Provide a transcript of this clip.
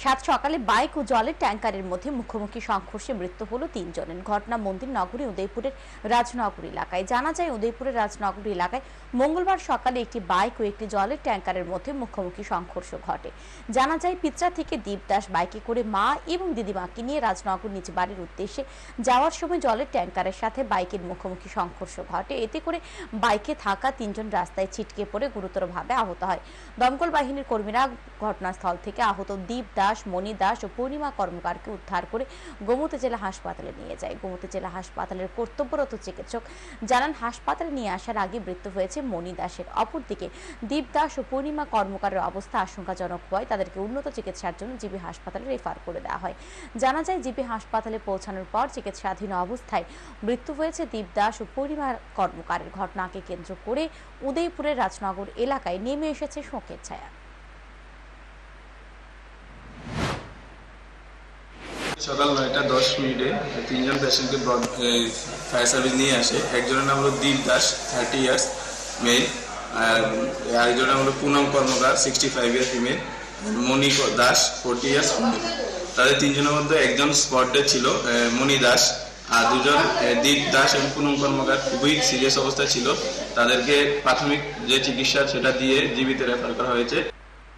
সাত সকালে বাইক ও জলের ট্যাঙ্কারের মধ্যে মুখোমুখি সংঘর্ষে মৃত্যু হলো ৩ জনের। ঘটনা মন্দির নগরী উদয়পুরের রাজনগর এলাকায়। জানা যায়, উদয়পুরের রাজনগর এলাকায় মঙ্গলবার সকালে একটি বাইক ও একটি জলের ট্যাঙ্কারের মধ্যে মুখোমুখি সংঘর্ষ ঘটে। জানা যায়, পিত্রা থেকে দীপদাস বাইকে করে মা এবং দিদিমাকে নিয়ে রাজনগর নিজ বাড়ির উদ্দেশ্যে যাওয়ার সময় জলের ট্যাঙ্কারের সাথে বাইকের মুখোমুখি সংঘর্ষ ঘটে। এতে করে বাইকে থাকা ৩ জন রাস্তায় ছিটকে পড়ে গুরুতরভাবে আহত হয়। দমকল বাহিনীর কর্মীরা ঘটনাস্থল থেকে আহত দীপদাস, মণি দাস ও পূর্ণিমা কর্মকারকে উদ্ধার করে গোমতী জেলা হাসপাতালে নিয়ে যায়। গোমতী জেলা হাসপাতালের কর্তব্যরত চিকিৎসক জানান, হাসপাতালে নিয়ে আসার আগে মৃত্যু হয়েছে মণি দাসের। অপরদিকে দীপদাস ও পূর্ণিমা কর্মকারের অবস্থা আশঙ্কাজনক হওয়ায় তাদেরকে উন্নত চিকিৎসার জন্য জিবি হাসপাতালে রেফার করে দেওয়া হয়। জানা যায়, জিবি হাসপাতালে পৌঁছানোর পর চিকিৎসাধীন অবস্থায় মৃত্যু হয়েছে দীপদাস ও পূর্ণিমা কর্মকারের। ঘটনাকে কেন্দ্র করে উদয়পুরের রাজনগর এলাকায় নেমে এসেছে শোকের ছায়া। সকাল 9:10 তিনজন পেশেন্টকে ফায়ার সার্ভিস নিয়ে আসে। একজনের নাম হলো দীপ দাস, 30 ইয়ার্স মেল, আর আরেকজনের নাম হলো পুনম কর্মকার, 65 years female, Moni Das, 40 years female. তাদের তিনজনের মধ্যে একজন স্পট ডেড ছিল, মণি দাস, আর দুজন দীপ দাস এবং পুনম কর্মকার খুবই সিরিয়াস অবস্থায় ছিল। তাদেরকে প্রাথমিক যে চিকিৎসা সেটা দিয়ে জীবিত রেফার করা হয়েছে।